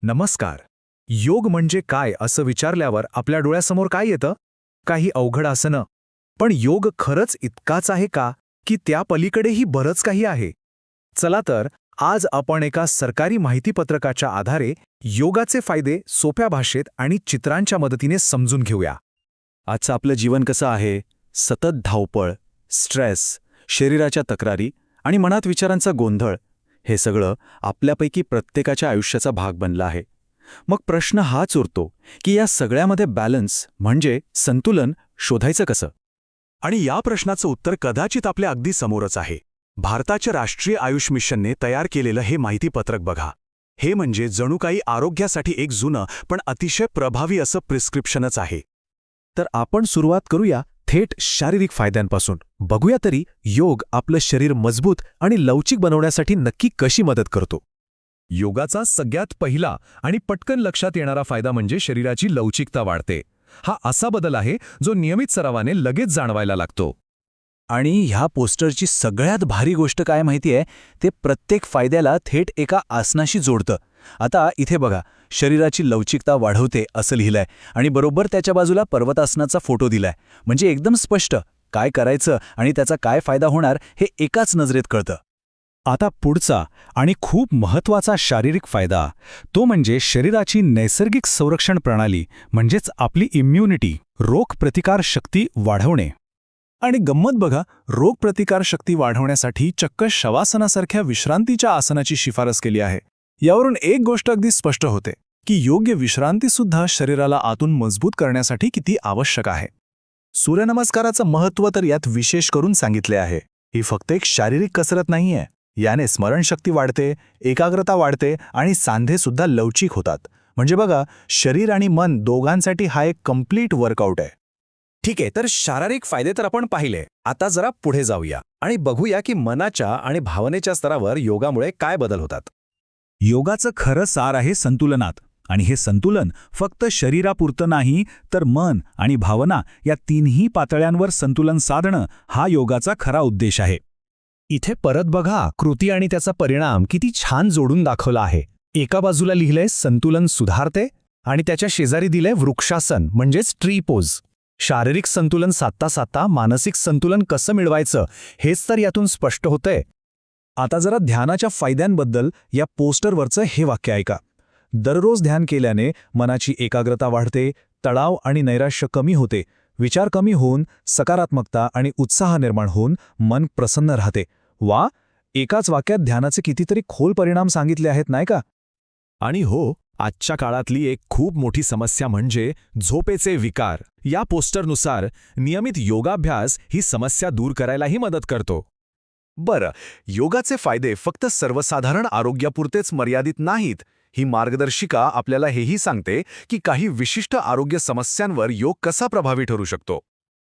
नमस्कार. योग म्हणजे काय असं विचारल्यावर आपल्या डोळ्यासमोर काय येतं? काही अवघड आसनं. पण योग खरंच इतकाच आहे का, की त्या पलीकडेही बरंच काही आहे? चला तर आज आपण एका सरकारी माहितीपत्रकाच्या आधारे योगाचे फायदे सोप्या भाषेत आणि चित्रांच्या मदतीने समजून घेऊया. आजचं आपलं जीवन कसं आहे? सतत धावपळ, स्ट्रेस, शरीराच्या तक्रारी आणि मनात विचारांचा गोंधळ हे सगळं आपल्यापैकी प्रत्येकाच्या आयुष्याचा भाग बनलं आहे. मग प्रश्न हाच उरतो की या सगळ्यामध्ये बॅलन्स म्हणजे संतुलन शोधायचं कसं? आणि या प्रश्नाचं उत्तर कदाचित आपल्या अगदी समोरच आहे. भारताच्या राष्ट्रीय आयुष मिशनने तयार केलेलं हे माहितीपत्रक बघा. हे म्हणजे जणू काही आरोग्यासाठी एक जुनं पण अतिशय प्रभावी असं प्रिस्क्रिप्शनच आहे. तर आपण सुरुवात करूया थेट शारीरिक फायद्यांपासून. बघूया तरी योग आपलं शरीर मजबूत आणि लवचिक बनवण्यासाठी नक्की कशी मदत करतो. योगाचा सगळ्यात पहिला आणि पटकन लक्षात येणारा फायदा म्हणजे शरीराची लवचिकता वाढते. हा असा बदल आहे जो नियमित सरावाने लगेच जाणवायला लागतो. आणि ह्या पोस्टरची सगळ्यात भारी गोष्ट काय माहितीये? ते प्रत्येक फायद्याला थेट एका आसनाशी जोडतं. आता इथे बघा, शरीराची लवचिकता वाढवते असं लिहिलंय आणि बरोबर त्याच्या बाजूला पर्वतासनाचा फोटो दिलाय. म्हणजे एकदम स्पष्ट काय करायचं आणि त्याचा काय फायदा होणार हे एकाच नजरेत कळतं. आता पुढचा आणि खूप महत्त्वाचा शारीरिक फायदा तो म्हणजे शरीराची नैसर्गिक संरक्षण प्रणाली म्हणजेच आपली इम्युनिटी, रोगप्रतिकार शक्ती वाढवणे. आणि गंमत बघा, रोगप्रतिकार शक्ती वाढवण्यासाठी चक्क शवासनासारख्या विश्रांतीच्या आसनाची शिफारस केली आहे. यावरून एक गोष्ट अगदी स्पष्ट होते की योग्य विश्रांतीसुद्धा शरीराला आतून मजबूत करण्यासाठी किती आवश्यक आहे. सूर्यनमस्काराचं महत्त्व तर यात विशेष करून सांगितले आहे. ही फक्त एक शारीरिक कसरत नाहीये. याने स्मरणशक्ती वाढते, एकाग्रता वाढते आणि सांधेसुद्धा लवचिक होतात. म्हणजे बघा, शरीर आणि मन दोघांसाठी हा एक कम्प्लीट वर्कआउट आहे. ठीक आहे, तर शारीरिक फायदे तर आपण पाहिले. आता जरा पुढे जाऊया आणि बघूया की मनाच्या आणि भावनेच्या स्तरावर योगामुळे काय बदल होतात. योगाचं खरं सार आहे संतुलनात. आणि हे संतुलन फक्त शरीरापुरतं नाही, तर मन आणि भावना या तिन्ही पातळ्यांवर संतुलन साधणं हा योगाचा खरा उद्देश आहे. इथे परत बघा, कृती आणि त्याचा परिणाम किती छान जोडून दाखवला आहे. एका बाजूला लिहिलंय संतुलन सुधारते आणि त्याच्या शेजारी दिलंय वृक्षासन म्हणजेच ट्री पोज. शारीरिक संतुलन साधता साधता मानसिक संतुलन कसं मिळवायचं हेच तर यातून स्पष्ट होतंय. आता जरा ध्यानाच्या फायद्यांबद्दल या पोस्टरवरचं हे वाक्य ऐका. दररोज ध्यान केल्याने मनाची एकाग्रता वाढते, तणाव आणि नैराश्य कमी होते, विचार कमी होऊन सकारात्मकता आणि उत्साह निर्माण होऊन मन प्रसन्न राहते. वा, एकाच वाक्यात ध्यानाचे कितीतरी खोल परिणाम सांगितले आहेत नाही का? आणि हो, आजच्या काळातली एक खूप मोठी समस्या म्हणजे झोपेचे विकार. या पोस्टरनुसार नियमित योगाभ्यास ही समस्या दूर करायलाही मदत करतो. बरं, योगाचे फायदे फक्त सर्वसाधारण आरोग्यापुरतेच मर्यादित नाहीत. ही मार्गदर्शिका आपल्याला हेही सांगते की काही विशिष्ट आरोग्य समस्यांवर योग कसा प्रभावी ठरू शकतो.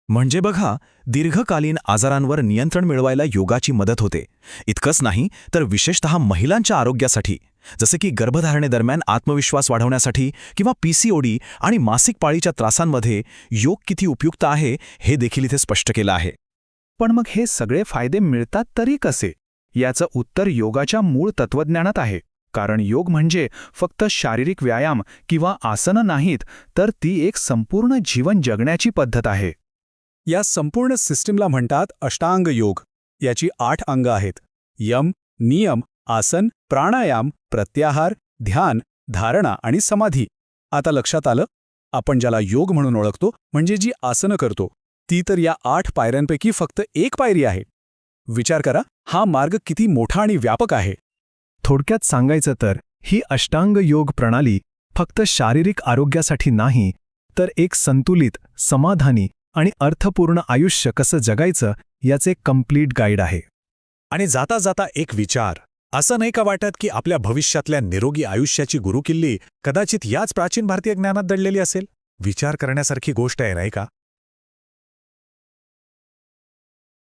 म्हणजे बघा, दीर्घकालीन आजारांवर नियंत्रण मिळवायला योगाची मदत होते. इतकंच नाही तर विशेषतः महिलांच्या आरोग्यासाठी, जसे की गर्भधारणेदरम्यान आत्मविश्वास वाढवण्यासाठी किंवा PCOD आणि मासिक पाळीच्या त्रासांमध्ये योग किती उपयुक्त आहे हे देखील इथे स्पष्ट केलं आहे. पण मग हे सगळे फायदे मिळतात तरी कसे? याचं उत्तर योगाच्या मूळ तत्वज्ञानात आहे. कारण योग म्हणजे फक्त शारीरिक व्यायाम किंवा आसनं नाहीत, तर ती एक संपूर्ण जीवन जगण्याची पद्धत आहे. या संपूर्ण सिस्टीमला म्हणतात अष्टांग योग. याची 8 अंग आहेत: यम, नियम, आसन, प्राणायाम, प्रत्याहार, ध्यान, धारणा आणि समाधी. आता लक्षात आलं? आपण ज्याला योग म्हणून ओळखतो म्हणजे जी आसनं करतो, ती तर या 8 पायऱ्यांपैकी फक्त एक पायरी आहे. विचार करा, हा मार्ग किती मोठा आणि व्यापक आहे. थोडक्यात सांगायचं तर ही अष्टांग योग प्रणाली फक्त शारीरिक आरोग्यासाठी नाही, तर एक संतुलित, समाधानी आणि अर्थपूर्ण आयुष्य कसं जगायचं याचे कम्प्लीट गाईड आहे. आणि जाता जाता एक विचार, असं नाही का वाटत की आपल्या भविष्यातल्या निरोगी आयुष्याची गुरुकिल्ली कदाचित याच प्राचीन भारतीय ज्ञानात दडलेली असेल? विचार करण्यासारखी गोष्ट आहे नाही का?